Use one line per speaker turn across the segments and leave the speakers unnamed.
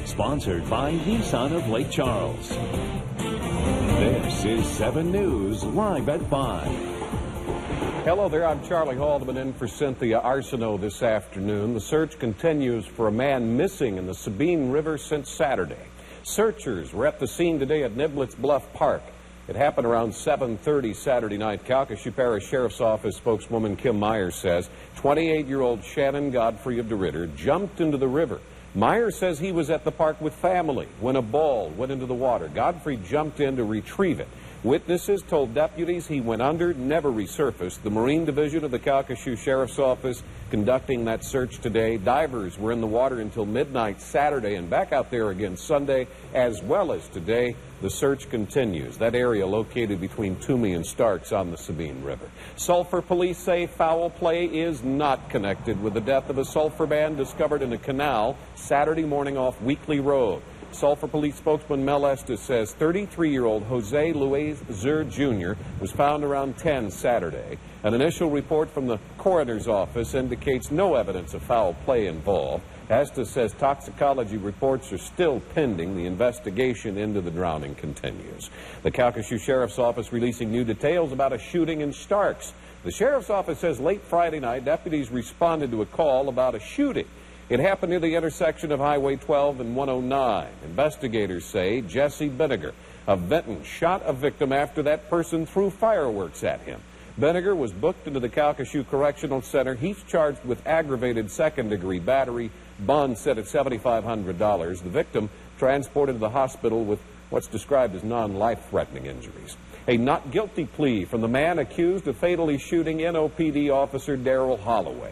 Sponsored by Nissan of Lake Charles. This is 7 News, live at 5.
Hello there, I'm Charlie Haldeman in for Cynthia Arsenault this afternoon. The search continues for a man missing in the Sabine River since Saturday. Searchers were at the scene today at Niblets Bluff Park. It happened around 7:30 Saturday night. Calcasieu Parish Sheriff's Office spokeswoman Kim Myers says 28-year-old Shannon Godfrey of DeRidder jumped into the river. Myers says he was at the park with family when a ball went into the water. Godfrey jumped in to retrieve it. Witnesses told deputies he went under, never resurfaced. The Marine Division of the Calcasieu Sheriff's Office conducting that search today. Divers were in the water until midnight Saturday and back out there again Sunday, as well as today. The search continues. That area located between Toomey and Starks on the Sabine River. Sulphur police say foul play is not connected with the death of a sulfur man discovered in a canal Saturday morning off Weekly Road. Sulphur Police spokesman Mel Estes says 33-year-old Jose Luis Zur Jr. was found around 10 Saturday. An initial report from the coroner's office indicates no evidence of foul play involved. Estes says toxicology reports are still pending. The investigation into the drowning continues. The Calcasieu Sheriff's Office releasing new details about a shooting in Starks. The Sheriff's Office says late Friday night, deputies responded to a call about a shooting. It happened near the intersection of Highway 12 and 109. Investigators say Jesse Benniger of Vinton shot a victim after that person threw fireworks at him. Benniger was booked into the Calcasieu Correctional Center. He's charged with aggravated second-degree battery. Bond set at $7,500. The victim transported to the hospital with what's described as non-life-threatening injuries. A not guilty plea from the man accused of fatally shooting NOPD officer Darrell Holloway.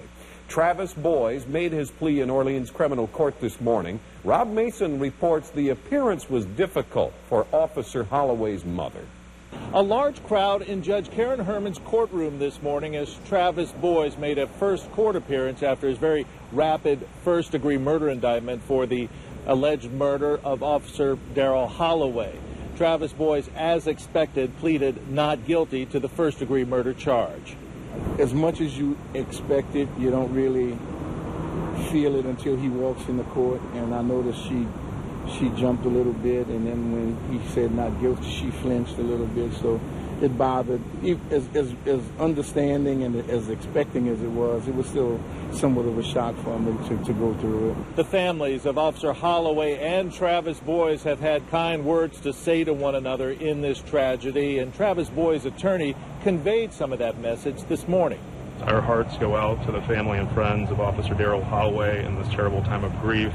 Travis Boys made his plea in Orleans criminal court this morning. Rob Mason reports the appearance was difficult for Officer Holloway's mother.
A large crowd in Judge Karen Herman's courtroom this morning as Travis Boys made a first court appearance after his very rapid first-degree murder indictment for the alleged murder of Officer Darrell Holloway. Travis Boys, as expected, pleaded not guilty to the first-degree murder charge.
As much as you expect it, you don't really feel it until he walks in the court. And I noticed she jumped a little bit, and then when he said not guilty, she flinched a little bit. So it bothered. As understanding and as expecting as it was still somewhat of a shock for me to go through it.
The families of Officer Holloway and Travis Boys have had kind words to say to one another in this tragedy, and Travis Boys' attorney conveyed some of that message this morning.
Our hearts go out to the family and friends of Officer Darrell Holloway in this terrible time of grief.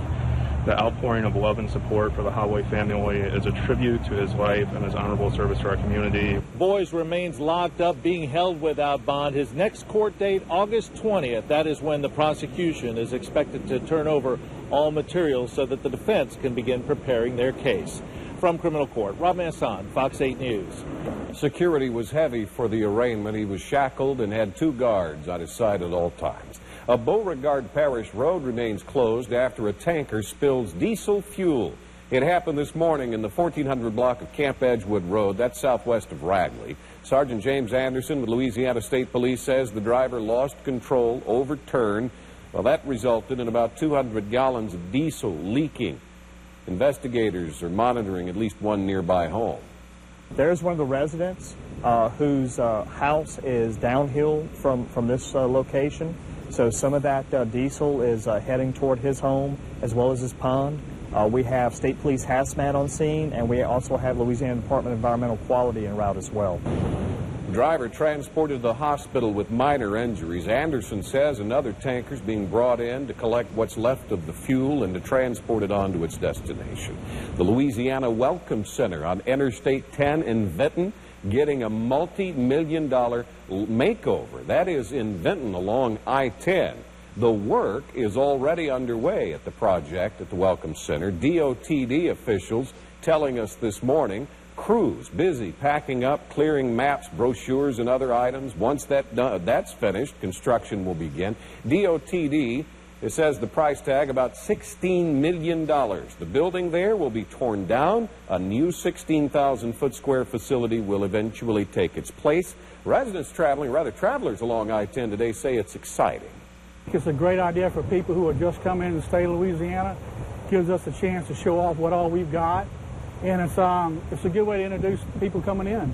The outpouring of love and support for the Holloway family is a tribute to his life and his honorable service to our community.
Boys remains locked up, being held without bond. His next court date, August 20th. That is when the prosecution is expected to turn over all materials so that the defense can begin preparing their case. From criminal court, Rob Masson, Fox 8 News.
Security was heavy for the arraignment. He was shackled and had 2 guards on his side at all times. A Beauregard Parish road remains closed after a tanker spills diesel fuel. It happened this morning in the 1400 block of Camp Edgewood Road. That's southwest of Ragley. Sergeant James Anderson with Louisiana State Police says the driver lost control, overturned. Well, that resulted in about 200 gallons of diesel leaking. Investigators are monitoring at least one nearby home.
There's one of the residents whose house is downhill from this location. So some of that diesel is heading toward his home as well as his pond. We have State Police Hazmat on scene, and we also have Louisiana Department of Environmental Quality en route as well.
The driver transported to the hospital with minor injuries. Anderson says another tanker is being brought in to collect what's left of the fuel and to transport it on to its destination. The Louisiana Welcome Center on Interstate 10 in Vinton getting a multi-million-dollar makeover. That is in Vinton along I-10. The work is already underway at the project at the Welcome Center. DOTD officials telling us this morning, crews busy packing up, clearing maps, brochures, and other items. Once that's finished, construction will begin. DOTD, it says the price tag about $16 million. The building there will be torn down. A new 16,000-foot square facility will eventually take its place. Residents traveling, rather travelers along I-10 today say it's exciting.
It's a great idea for people who are just coming in the state of Louisiana. gives us a chance to show off what all we've got. And it's a good way to introduce people coming in.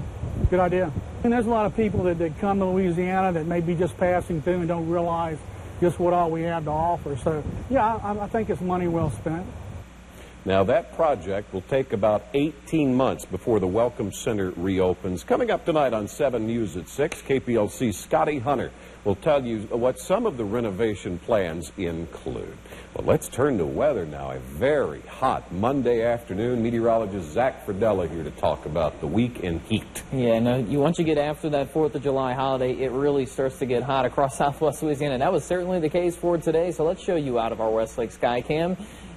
Good idea. And there's a lot of people that come to Louisiana that may be just passing through and don't realize just what all we have to offer. So, yeah, I think it's money well spent.
Now, that project will take about 18 months before the Welcome Center reopens. Coming up tonight on 7 News at 6, KPLC's Scotty Hunter will tell you what some of the renovation plans include. Well, let's turn to weather now. A very hot Monday afternoon. Meteorologist Zach Fradella here to talk about the weekend heat.
Yeah, no, once you get after that 4th of July holiday, it really starts to get hot across southwest Louisiana. That was certainly the case for today, so let's show you out of our Westlake Skycam.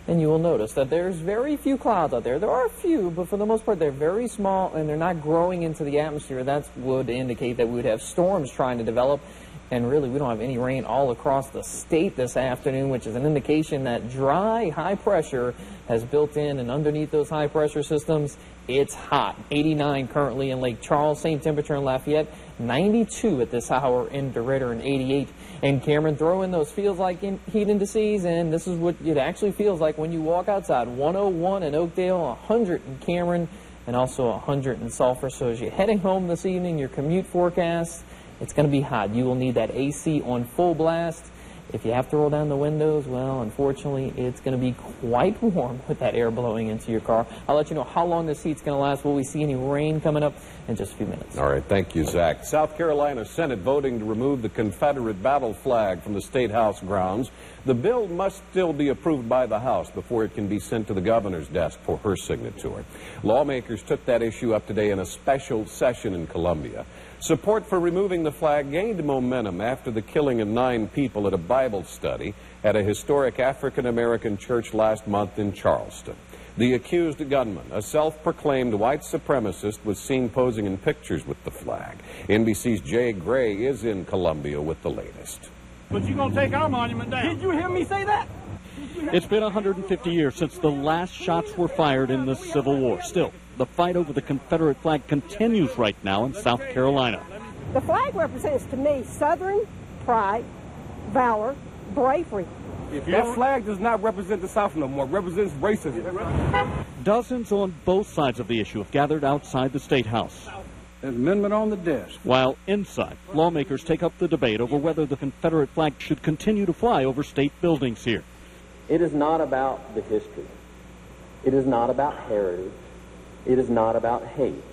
And you will notice that there's very few clouds out there. There are a few, but for the most part, they're very small, and they're not growing into the atmosphere. That would indicate that we would have storms trying to develop. And really, we don't have any rain all across the state this afternoon, which is an indication that dry, high pressure has built in, and underneath those high pressure systems, it's hot. 89 currently in Lake Charles, same temperature in Lafayette, 92 at this hour in DeRidder, and 88 in Cameron. Throw in those feels like heat indices, and this is what it actually feels like when you walk outside. 101 in Oakdale, 100 in Cameron, and also 100 in Sulphur. So as you're heading home this evening, your commute forecast, it's going to be hot. You will need that AC on full blast. If you have to roll down the windows, well, unfortunately, it's going to be quite warm with that air blowing into your car. I'll let you know how long this heat's going to last. Will we see any rain coming up in just a few minutes?
All right, thank you, Zach. South Carolina Senate voting to remove the Confederate battle flag from the State House grounds. The bill must still be approved by the House before it can be sent to the governor's desk for her signature. Lawmakers took that issue up today in a special session in Columbia. Support for removing the flag gained momentum after the killing of 9 people at a Bible study at a historic African-American church last month in Charleston. The accused gunman, a self-proclaimed white supremacist, was seen posing in pictures with the flag. NBC's Jay Gray is in Columbia with the latest.
But you're going to take our monument down.
Did you hear me say that?
It's been 150 years since the last shots were fired in the Civil War. Still, the fight over the Confederate flag continues right now in South Carolina.
The flag represents to me Southern pride, valor, bravery.
That flag does not represent the South no more. It represents racism.
Dozens on both sides of the issue have gathered outside the State House.
There's an amendment on the desk.
While inside, lawmakers take up the debate over whether the Confederate flag should continue to fly over state buildings here.
It is not about the history. It is not about heritage. It is not about hate.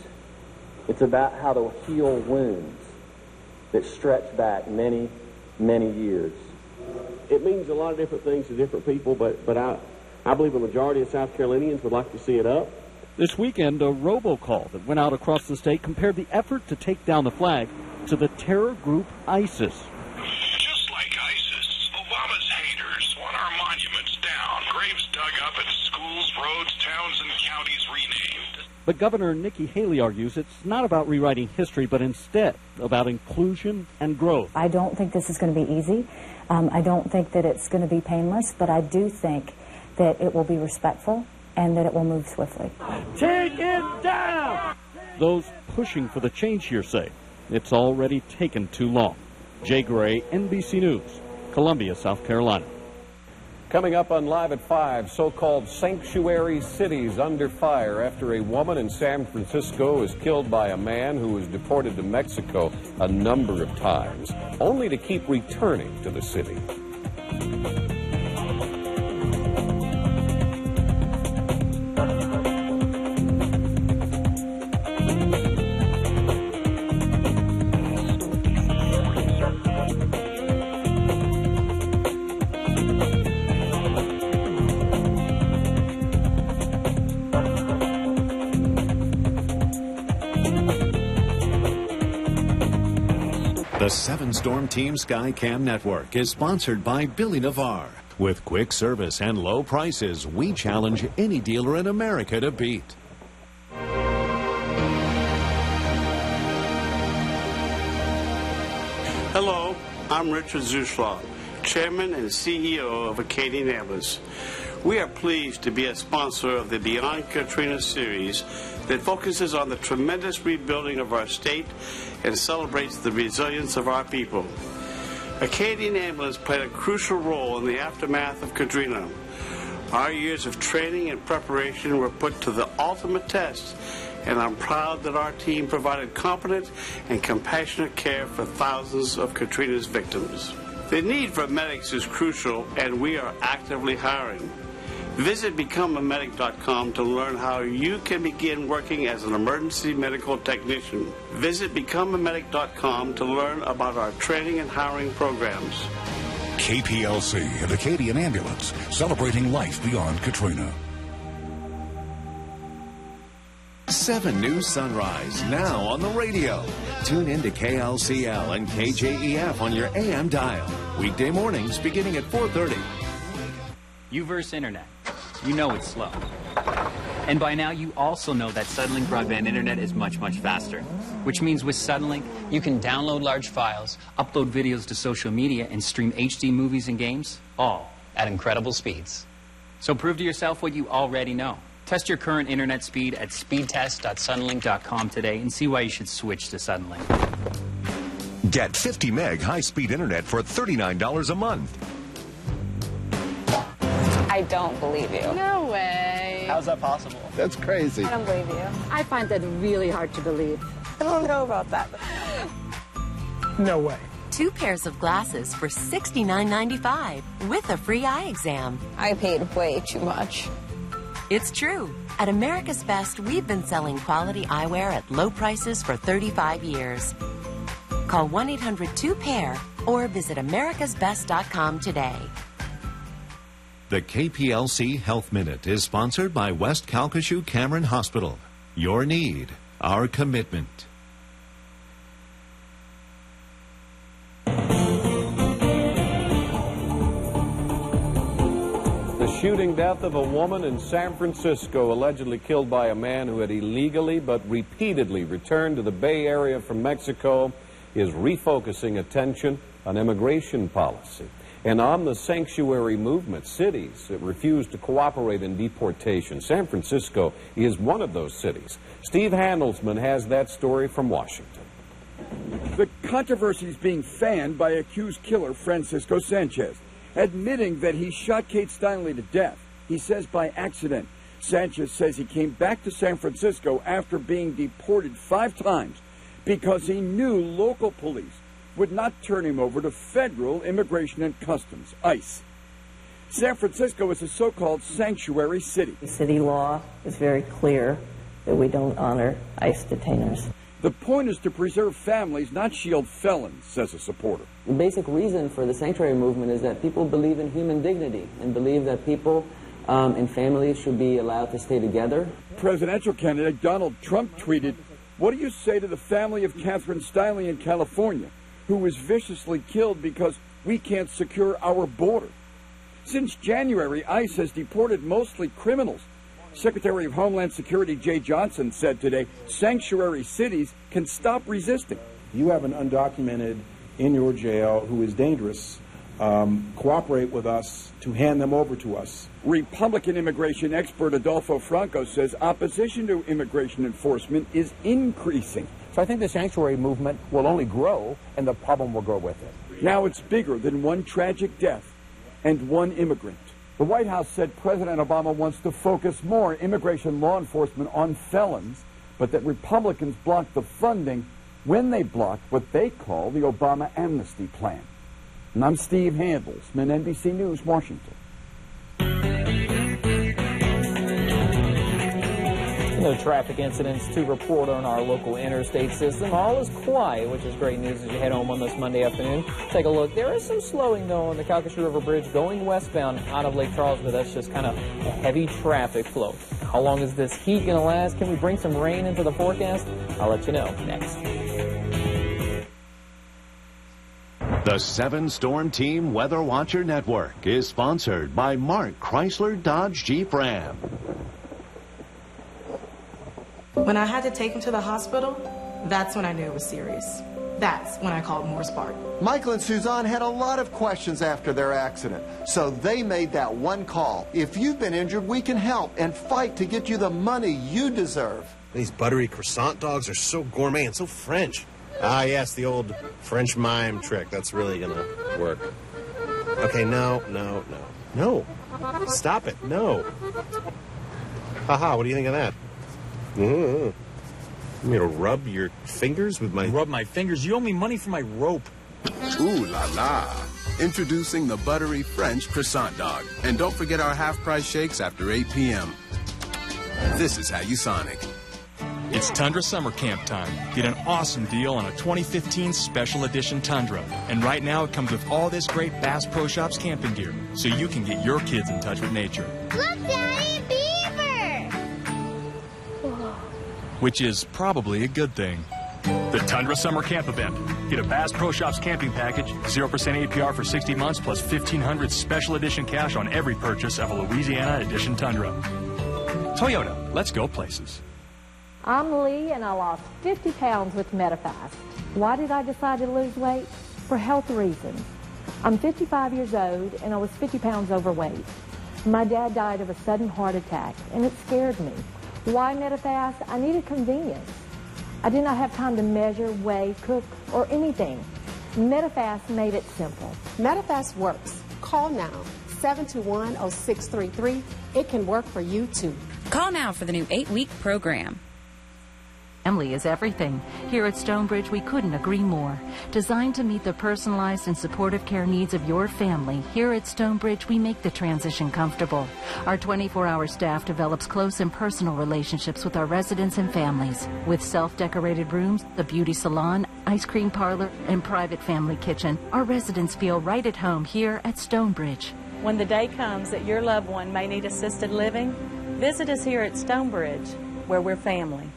It's about how to heal wounds that stretch back many, many years.
It means a lot of different things to different people, but I believe a majority of South Carolinians would like to see it up.
This weekend, a robocall that went out across the state compared the effort to take down the flag to the terror group ISIS.
Just like ISIS, Obama's haters want our monuments down, graves dug up, and schools, roads, towns, and counties renamed.
But Governor Nikki Haley argues it's not about rewriting history, but instead about inclusion and growth.
I don't think this is going to be easy. I don't think that it's going to be painless, but I do think that it will be respectful and that it will move swiftly.
Take it down! Those pushing for the change here say it's already taken too long. Jay Gray, NBC News, Columbia, South Carolina.
Coming up on Live at 5, so-called sanctuary cities under fire after a woman in San Francisco is killed by a man who was deported to Mexico a number of times, only to keep returning to the city.
The 7 Storm Team Skycam Network is sponsored by Billy Navarre. With quick service and low prices, we challenge any dealer in America to beat.
Hello, I'm Richard Zuschlaw, Chairman and CEO of Acadian Ambulance. We are pleased to be a sponsor of the Beyond Katrina series that focuses on the tremendous rebuilding of our state and celebrates the resilience of our people. Acadian Ambulance played a crucial role in the aftermath of Katrina. Our years of training and preparation were put to the ultimate test, and I'm proud that our team provided competent and compassionate care for thousands of Katrina's victims. The need for medics is crucial, and we are actively hiring. Visit BecomeAmedic.com to learn how you can begin working as an emergency medical technician. Visit BecomeAmedic.com to learn about our training and hiring programs.
KPLC and Acadian Ambulance, celebrating life beyond Katrina.
7 News Sunrise, now on the radio. Tune in to KLCL and KJEF on your AM dial. Weekday mornings beginning at 4:30.
UVerse Internet. You know it's slow. And by now you also know that Suddenlink broadband internet is much, much faster. Which means with Suddenlink, you can download large files, upload videos to social media, and stream HD movies and games, all at incredible speeds. So prove to yourself what you already know. Test your current internet speed at speedtest.suddenlink.com today and see why you should switch to Suddenlink.
Get 50 meg high-speed internet for $39 a month.
I don't believe you.
No way.
How's that possible? That's crazy.
I don't believe you.
I find that really hard to believe.
I don't know about that.
No way.
2 pairs of glasses for $69.95 with a free eye exam.
I paid way too much.
It's true. At America's Best, we've been selling quality eyewear at low prices for 35 years. Call 1-800-2-PAIR or visit americasbest.com today.
The KPLC Health Minute is sponsored by West Calcasieu Cameron Hospital. Your need, our commitment.
The shooting death of a woman in San Francisco, allegedly killed by a man who had illegally but repeatedly returned to the Bay Area from Mexico, is refocusing attention on immigration policy and on the sanctuary movement. Cities that refuse to cooperate in deportation. San Francisco is one of those cities. Steve Handelsman has that story from Washington.
The controversy is being fanned by accused killer Francisco Sanchez, admitting that he shot Kate Steinle to death. He says by accident. Sanchez says he came back to San Francisco after being deported 5 times because he knew local police would not turn him over to federal immigration and customs, ICE. San Francisco is a so-called sanctuary city.
City law is very clear that we don't honor ICE detainers.
The point is to preserve families, not shield felons, says a supporter.
The basic reason for the sanctuary movement is that people believe in human dignity and believe that people and families should be allowed to stay together.
Presidential candidate Donald Trump tweeted, "What do you say to the family of Catherine Steinle in California, who was viciously killed because we can't secure our border?" Since January, ICE has deported mostly criminals. Secretary of Homeland Security Jay Johnson said today, sanctuary cities can stop resisting.
You have an undocumented in your jail who is dangerous. Cooperate with us to hand them over to us.
Republican immigration expert Adolfo Franco says opposition to immigration enforcement is increasing.
So I think the sanctuary movement will only grow, and the problem will grow with it.
Now it's bigger than one tragic death and one immigrant.
The White House said President Obama wants to focus more immigration law enforcement on felons, but that Republicans blocked the funding when they blocked what they call the Obama amnesty plan. And I'm Steve Handelsman, NBC News, Washington.
No traffic incidents to report on our local interstate system. All is quiet, which is great news as you head home on this Monday afternoon. Take a look. There is some slowing, though, on the Calcasieu River Bridge going westbound out of Lake Charles, but that's just kind of a heavy traffic flow. How long is this heat going to last? Can we bring some rain into the forecast? I'll let you know next.
The 7 Storm Team Weather Watcher Network is sponsored by Mark Chrysler Dodge Jeep Ram.
When I had to take him to the hospital, that's when I knew it was serious. That's when I called Morse Park.
Michael and Suzanne had a lot of questions after their accident, so they made that one call. If you've been injured, we can help and fight to get you the money you deserve.
These buttery croissant dogs are so gourmet and so French. Ah, yes, the old French mime trick. That's really going to work. Okay, no. No. Stop it. No. Haha, what do you think of that? You want me to rub your fingers with my...
Rub my fingers? You owe me money for my rope.
Ooh la la. Introducing the buttery French croissant dog. And don't forget our half-price shakes after 8 p.m. This is how you Sonic.
It's Tundra Summer Camp time. Get an awesome deal on a 2015 Special Edition Tundra. And right now it comes with all this great Bass Pro Shops camping gear, so you can get your kids in touch with nature.
Look, Daddy, beaver!
Which is probably a good thing. The Tundra Summer Camp event. Get a Bass Pro Shops camping package, 0% APR for 60 months, plus $1,500 Special Edition cash on every purchase of a Louisiana Edition Tundra. Toyota, let's go places.
I'm Lee, and I lost 50 pounds with Medifast. Why did I decide to lose weight? For health reasons. I'm 55 years old, and I was 50 pounds overweight. My dad died of a sudden heart attack, and it scared me. Why Medifast? I needed convenience. I did not have time to measure, weigh, cook, or anything. Medifast made it simple.
Medifast works. Call now, 721-0633. It can work for you, too.
Call now for the new 8-week program.
Family is everything. Here at Stonebridge, we couldn't agree more. Designed to meet the personalized and supportive care needs of your family, here at Stonebridge, we make the transition comfortable. Our 24-hour staff develops close and personal relationships with our residents and families. With self-decorated rooms, the beauty salon, ice cream parlor, and private family kitchen, our residents feel right at home here at Stonebridge.
When the day comes that your loved one may need assisted living, visit us here at Stonebridge, where we're family.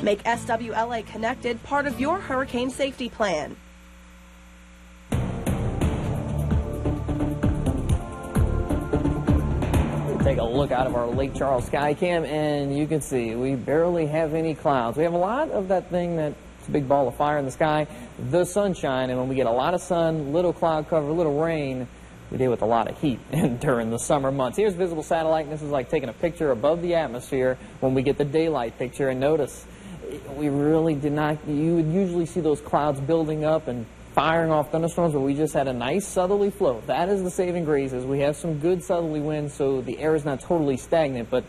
Make SWLA Connected part of your hurricane safety plan.
Take a look out of our Lake Charles Skycam, and you can see we barely have any clouds. We have a lot of that thing that's a big ball of fire in the sky, the sunshine, and when we get a lot of sun, little cloud cover, little rain, we deal with a lot of heat during the summer months. Here's visible satellite, and this is like taking a picture above the atmosphere when we get the daylight picture, and notice we really did not, you would usually see those clouds building up and firing off thunderstorms, but we just had a nice southerly flow. That is the saving grace, is we have some good southerly winds, so the air is not totally stagnant, but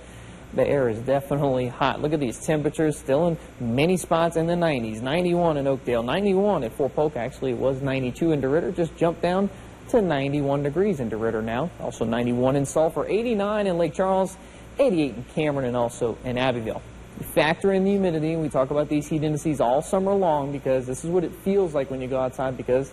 the air is definitely hot. Look at these temperatures, still in many spots in the 90s. 91 in Oakdale, 91 at Fort Polk. Actually, it was 92 in DeRidder, just jumped down to 91 degrees in DeRidder now. Also 91 in Sulphur, 89 in Lake Charles, 88 in Cameron, and also in Abbeville. Factor in the humidity, and we talk about these heat indices all summer long, because this is what it feels like when you go outside, because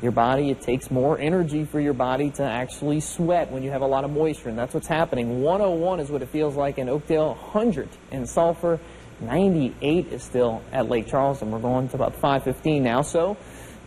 your body, it takes more energy for your body to actually sweat when you have a lot of moisture, and that's what's happening. 101 is what it feels like in Oakdale, 100 in Sulphur, 98 is still at Lake Charles, and we're going to about 515 now. So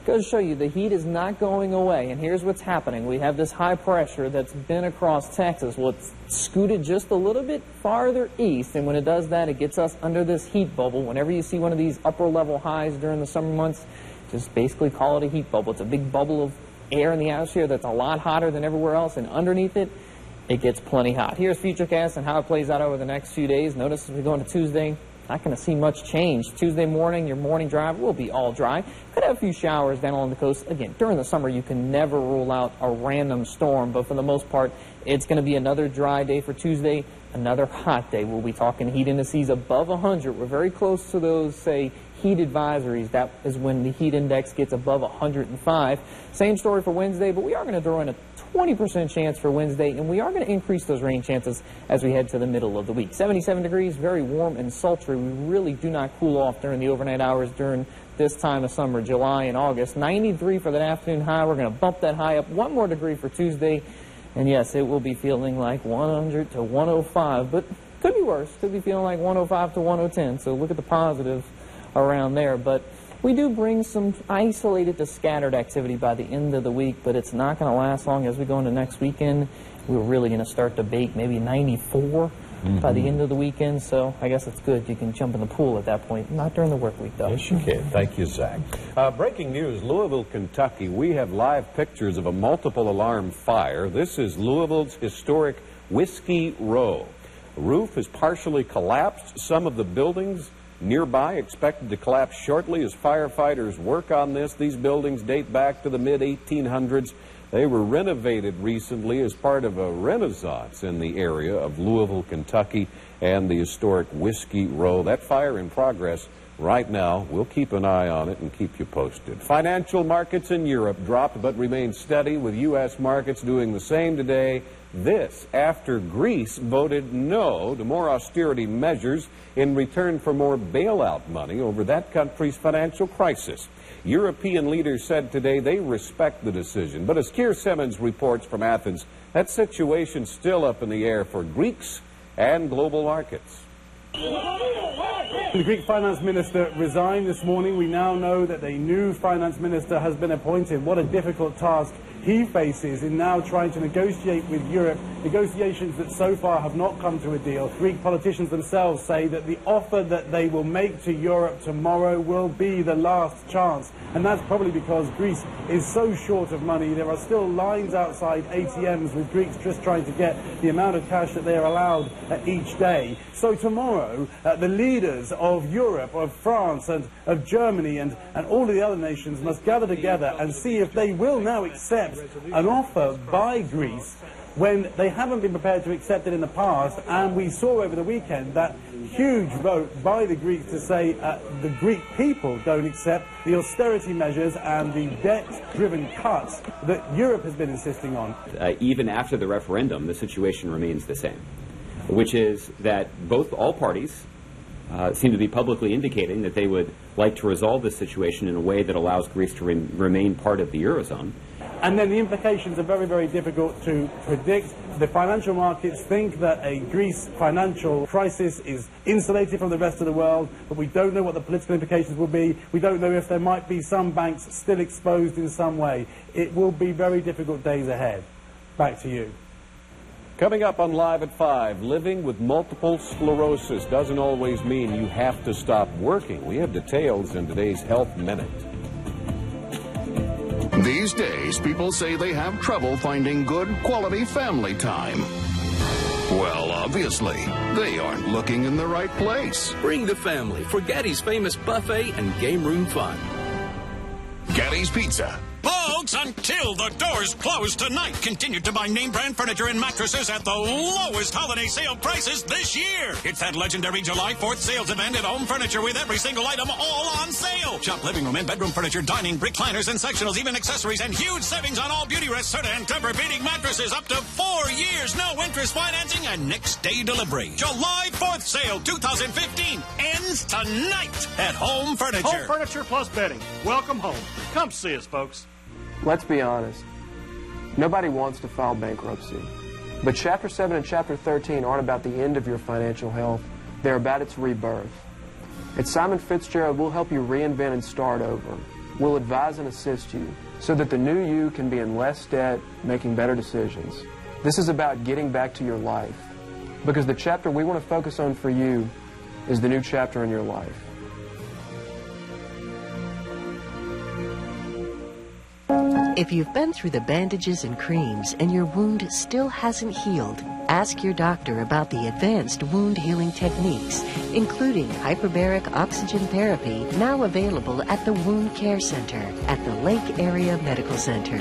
goes to show you the heat is not going away, and here's what's happening. We have this high pressure that's been across Texas. Well, it's scooted just a little bit farther east, and when it does that, it gets us under this heat bubble. Whenever you see one of these upper level highs during the summer months, just basically call it a heat bubble. It's a big bubble of air in the atmosphere that's a lot hotter than everywhere else, and underneath it, it gets plenty hot. Here's Futurecast and how it plays out over the next few days. Notice as we go into Tuesday, not going to see much change. Tuesday morning, your morning drive will be all dry. Could have a few showers down along the coast. Again, during the summer, you can never rule out a random storm, but for the most part, it's going to be another dry day for Tuesday, another hot day. We'll be talking heat indices above 100. We're very close to those, say, heat advisories. That is when the heat index gets above 105. Same story for Wednesday, but we are going to throw in a 20% chance for Wednesday, and we are going to increase those rain chances as we head to the middle of the week. 77 degrees, very warm and sultry. We really do not cool off during the overnight hours during this time of summer, July and August. 93 for that afternoon high. We're going to bump that high up one more degree for Tuesday, and yes, it will be feeling like 100 to 105, but could be worse. Could be feeling like 105 to 110, so look at the positives around there. But we do bring some isolated to scattered activity by the end of the week, but it's not going to last long. As we go into next weekend, we're really going to start to bake maybe 94 by the end of the weekend, so I guess it's good. You can jump in the pool at that point. Not during the work week, though.
Yes, you can. Thank you, Zach. Breaking news, Louisville, Kentucky. We have live pictures of a multiple alarm fire. This is Louisville's historic Whiskey Row. The roof is partially collapsed. Some of the buildings nearby expected to collapse shortly as firefighters work on this. These buildings date back to the mid-1800s. They were renovated recently as part of a renaissance in the area of Louisville, Kentucky, and the historic Whiskey Row. That fire in progress right now. We'll keep an eye on it and keep you posted. Financial markets in Europe dropped but remain steady, with U.S. markets doing the same today. This after Greece voted no to more austerity measures in return for more bailout money over that country's financial crisis. European leaders said today they respect the decision. But as Keir Simmons reports from Athens, that situation's still up in the air for Greeks and global markets.
The Greek finance minister resigned this morning. We now know that a new finance minister has been appointed. What a difficult task he faces in now trying to negotiate with Europe, negotiations that so far have not come to a deal. Greek politicians themselves say that the offer that they will make to Europe tomorrow will be the last chance. And that's probably because Greece is so short of money. There are still lines outside ATMs with Greeks just trying to get the amount of cash that they are allowed each day. So tomorrow, the leaders of Europe, of France and of Germany and all of the other nations must gather together and see if they will now accept an offer by Greece when they haven't been prepared to accept it in the past. And we saw over the weekend that huge vote by the Greeks to say the Greek people don't accept the austerity measures and the debt-driven cuts that Europe has been insisting on.
Even after the referendum, the situation remains the same, which is that all parties seem to be publicly indicating that they would like to resolve this situation in a way that allows Greece to remain part of the Eurozone.
And then the implications are very, very difficult to predict. The financial markets think that a Greece financial crisis is insulated from the rest of the world, but we don't know what the political implications will be. We don't know if there might be some banks still exposed in some way. It will be very difficult days ahead. Back to you.
Coming up on Live at 5, living with multiple sclerosis doesn't always mean you have to stop working. We have details in today's Health Minute.
These days, people say they have trouble finding good, quality family time. Well, obviously, they aren't looking in the right place.
Bring the family for Gaddy's famous buffet and game room fun.
Gaddy's Pizza.
Folks, until the doors close tonight, continue to buy name brand furniture and mattresses at the lowest holiday sale prices this year. It's that legendary July 4th sales event at Home Furniture with every single item all on sale. Shop living room and bedroom furniture, dining, recliners and sectionals, even accessories, and huge savings on all Beauty Rest, Serta, and Tempur-Pedic mattresses up to 4 years. No interest financing and next day delivery. July 4th sale 2015 ends tonight at Home Furniture.
Home Furniture plus bedding. Welcome home. Come see us, folks.
Let's be honest. Nobody wants to file bankruptcy. But Chapter 7 and Chapter 13 aren't about the end of your financial health. They're about its rebirth. At Simon Fitzgerald, we'll help you reinvent and start over. We'll advise and assist you so that the new you can be in less debt, making better decisions. This is about getting back to your life. Because the chapter we want to focus on for you is the new chapter in your life.
If you've been through the bandages and creams and your wound still hasn't healed, ask your doctor about the advanced wound healing techniques, including hyperbaric oxygen therapy, now available at the Wound Care Center at the Lake Area Medical Center.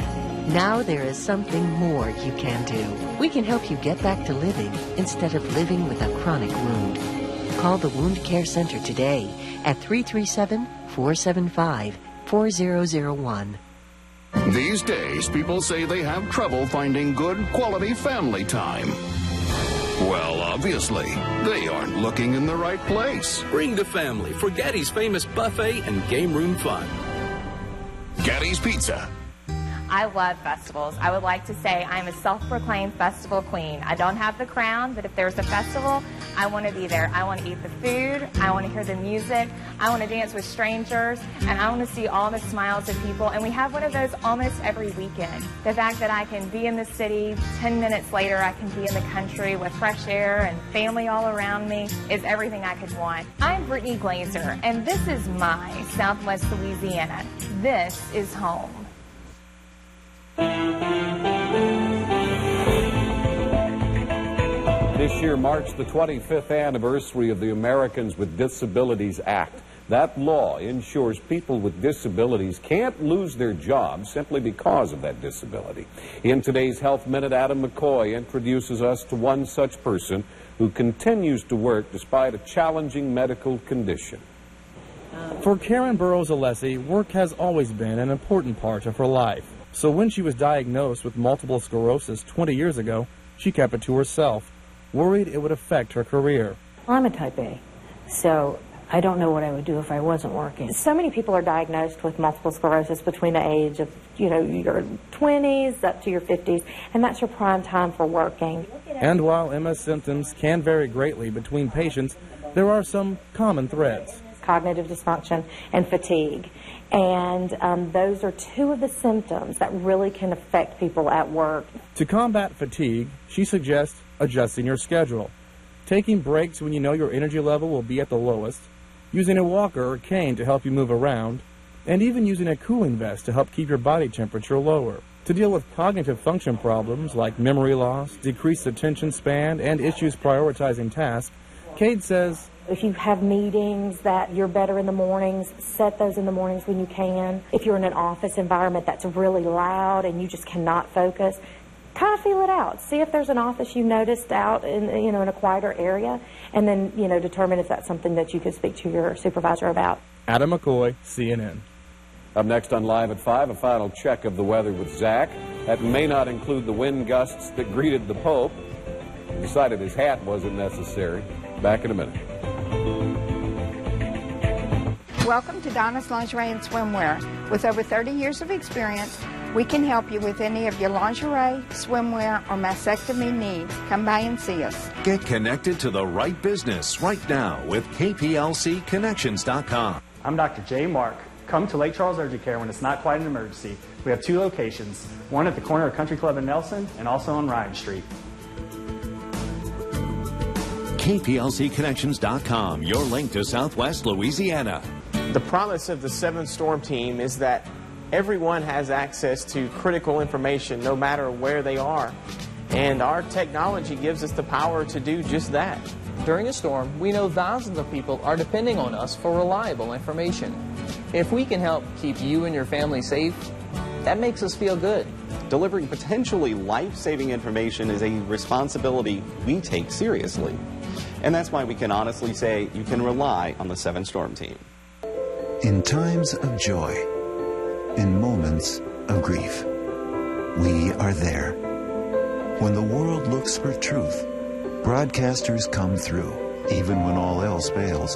Now there is something more you can do. We can help you get back to living instead of living with a chronic wound. Call the Wound Care Center today at 337-475-4001.
These days, people say they have trouble finding good, quality family time. Well, obviously, they aren't looking in the right place.
Bring the family for Gaddy's famous buffet and game room fun.
Gaddy's Pizza.
I love festivals. I would like to say I'm a self-proclaimed festival queen. I don't have the crown, but if there's a festival, I want to be there. I want to eat the food. I want to hear the music. I want to dance with strangers. And I want to see all the smiles of people. And we have one of those almost every weekend. The fact that I can be in the city, 10 minutes later I can be in the country with fresh air and family all around me is everything I could want. I'm Brittany Glazer, and this is my Southwest Louisiana. This is home.
This year marks the 25th anniversary of the Americans with Disabilities Act. That law ensures people with disabilities can't lose their jobs simply because of that disability. In today's Health Minute, Adam McCoy introduces us to one such person who continues to work despite a challenging medical condition.
For Karen Burrows-Alessi, work has always been an important part of her life. So when she was diagnosed with multiple sclerosis 20 years ago, she kept it to herself, worried it would affect her career.
I'm a type A, so I don't know what I would do if I wasn't working. So many people are diagnosed with multiple sclerosis between the age of, your 20s up to your 50s, and that's your prime time for working.
And while MS symptoms can vary greatly between patients, there are some common threads.
Cognitive dysfunction and fatigue. And those are two of the symptoms that really can affect people at work.
To combat fatigue, she suggests adjusting your schedule, taking breaks when you know your energy level will be at the lowest, using a walker or cane to help you move around, and even using a cooling vest to help keep your body temperature lower. To deal with cognitive function problems like memory loss, decreased attention span, and issues prioritizing tasks, Cade says,
if you have meetings that you're better in the mornings, set those in the mornings when you can. If you're in an office environment that's really loud and you just cannot focus, kind of feel it out. See if there's an office you noticed out in, in a quieter area, and then, determine if that's something that you could speak to your supervisor about.
Adam McCoy, CNN.
Up next on Live at 5, a final check of the weather with Zach. That may not include the wind gusts that greeted the Pope. He decided his hat wasn't necessary. Back in a minute.
Welcome to Donna's Lingerie and Swimwear. With over 30 years of experience, we can help you with any of your lingerie, swimwear, or mastectomy needs. Come by and see us.
Get connected to the right business right now with KPLCconnections.com.
I'm Dr. Jay Mark. Come to Lake Charles Urgent Care when it's not quite an emergency. We have 2 locations, one at the corner of Country Club in Nelson and also on Ryan Street.
KPLCconnections.com, your link to Southwest Louisiana.
The promise of the 7th Storm Team is that everyone has access to critical information no matter where they are. And our technology gives us the power to do just that.
During a storm, we know thousands of people are depending on us for reliable information. If we can help keep you and your family safe, that makes us feel good.
Delivering potentially life-saving information is a responsibility we take seriously. And that's why we can honestly say you can rely on the 7 Storm Team.
In times of joy, in moments of grief, we are there. When the world looks for truth, broadcasters come through, even when all else fails.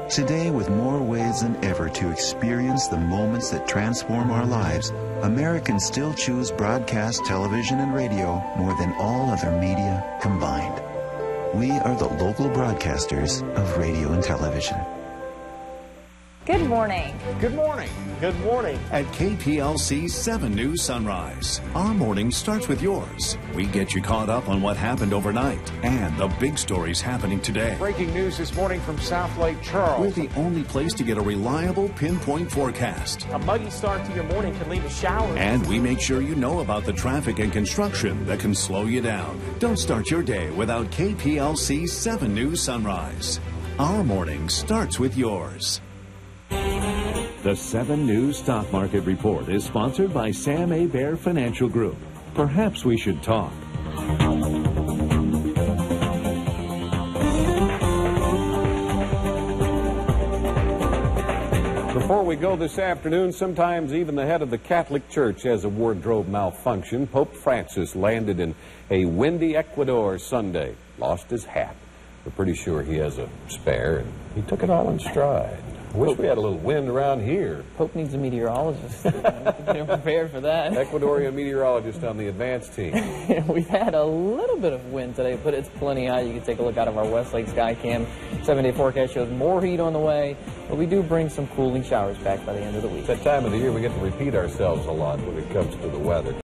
Today, with more ways than ever to experience the moments that transform our lives, Americans still choose broadcast television and radio more than all other media combined. We are the local broadcasters of radio and television.
Good morning.
Good morning. Good morning.
At KPLC 7 News Sunrise, our morning starts with yours. We get you caught up on what happened overnight and the big stories happening today.
Breaking news this morning from South Lake Charles.
We're the only place to get a reliable pinpoint forecast.
A muggy start to your morning could leave a shower.
And we make sure you know about the traffic and construction that can slow you down. Don't start your day without KPLC 7 News Sunrise. Our morning starts with yours.
The 7 News Stock Market Report is sponsored by Sam A. Bear Financial Group. Perhaps we should talk.
Before we go this afternoon, sometimes even the head of the Catholic Church has a wardrobe malfunction. Pope Francis landed in a windy Ecuador Sunday, lost his hat. We're pretty sure he has a spare, and he took it all in stride. I wish we had a little wind around here.
Pope needs a meteorologist. They're prepared for that.
Ecuadorian meteorologist on the advanced team.
We've had a little bit of wind today, but it's plenty hot. You can take a look out of our Westlake Skycam. 7-day forecast shows more heat on the way, but we do bring some cooling showers back by the end of the week.
It's that time of the year we get to repeat ourselves a lot when it comes to the weather.